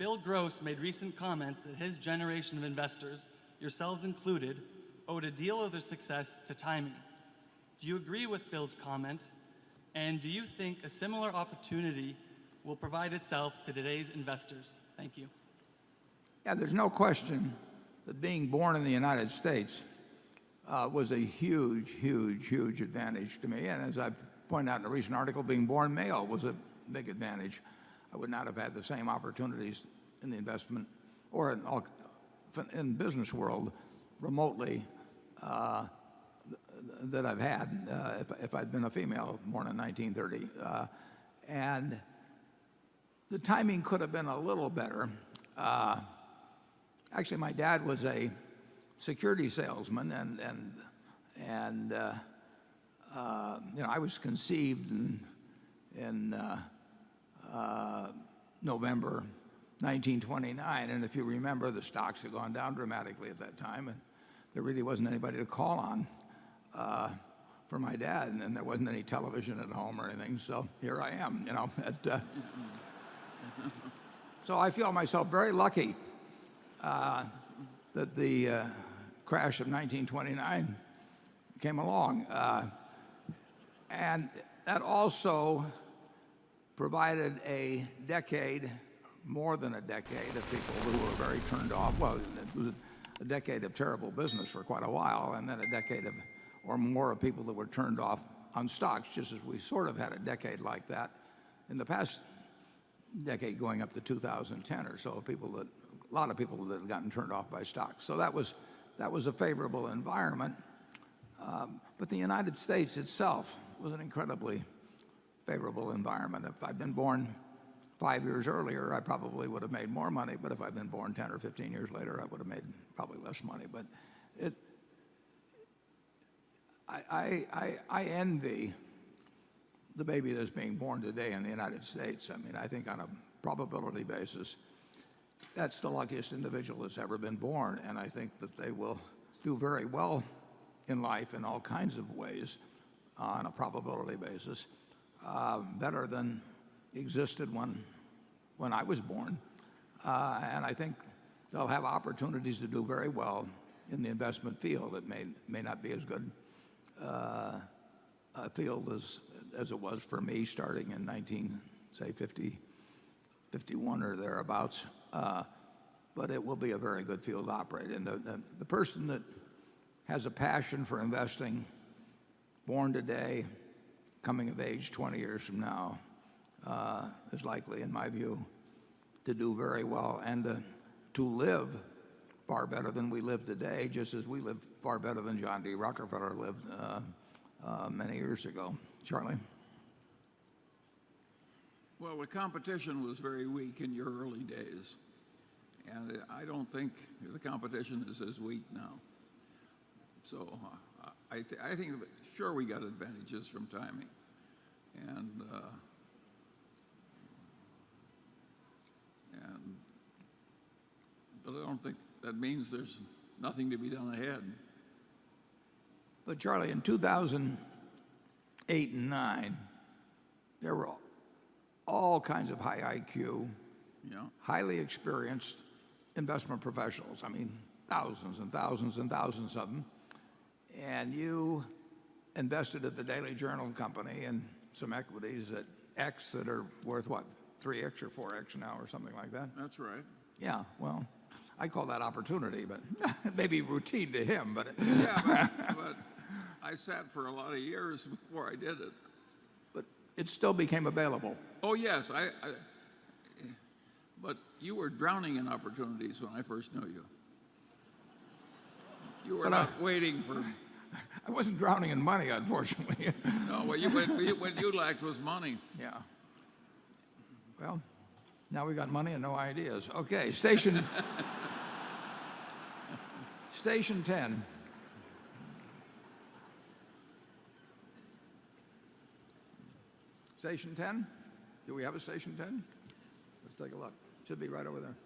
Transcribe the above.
Bill Gross made recent comments that his generation of investors, yourselves included, owed a deal of their success to timing. Do you agree with Bill's comment? And do you think a similar opportunity will provide itself to today's investors? Thank you. Yeah, there's no question that being born in the United States was a huge, huge, huge advantage to me. And as I've pointed out in a recent article, being born male was a big advantage. I would not have had the same opportunities in the investment or in business world remotely that I've had if I'd been a female born in 1930. And the timing could have been a little better. Actually, my dad was a security salesman, and I was conceived in November 1929, and if you remember, the stocks had gone down dramatically at that time, and there really wasn't anybody to call on for my dad, and there wasn't any television at home or anything. So here I am, so I feel myself very lucky that the crash of 1929 came along, and that also provided a decade, more than a decade, of people who were very turned off. Well, it was a decade of terrible business for quite a while, and then a decade or more of people that were turned off on stocks, just as we sort of had a decade like that in the past decade, going up to 2010 or so. A lot of people that had gotten turned off by stocks. So that was a favorable environment. But the United States itself was an incredibly favorable environment. If I'd been born 5 years earlier, I probably would have made more money. But if I'd been born 10 or 15 years later, I would have made probably less money. But I envy the baby that's being born today in the United States. I mean, I think on a probability basis, that's the luckiest individual that's ever been born. And I think that they will do very well in life in all kinds of ways on a probability basis, better than existed when I was born. And I think they'll have opportunities to do very well in the investment field. It may not be as good a field as it was for me starting in 51 or thereabouts, but it will be a very good field to operate in. The person that has a passion for investing, born today, coming of age 20 years from now, is likely, in my view, to do very well and to live far better than we live today, just as we live far better than John D. Rockefeller lived many years ago. Charlie? Well, the competition was very weak in your early days, and I don't think the competition is as weak now. So I think that, sure, we got advantages from timing, but I don't think that means there's nothing to be done ahead. But Charlie, in 2008 and 9, there were all kinds of high IQ, highly experienced investment professionals. I mean, thousands and thousands and thousands of them. And you invested at the Daily Journal company in some equities at X that are worth what, 3X or 4X now or something like that? That's right. Yeah, well, I call that opportunity, but it may be routine to him. But but I sat for a lot of years before I did it. But it still became available. Oh yes, but you were drowning in opportunities when I first knew you. You were not waiting for. I wasn't drowning in money, unfortunately. No, what you lacked was money. Yeah. Well, now we got money and no ideas. Okay, station 10. Station 10? Do we have a station 10? Let's take a look. Should be right over there.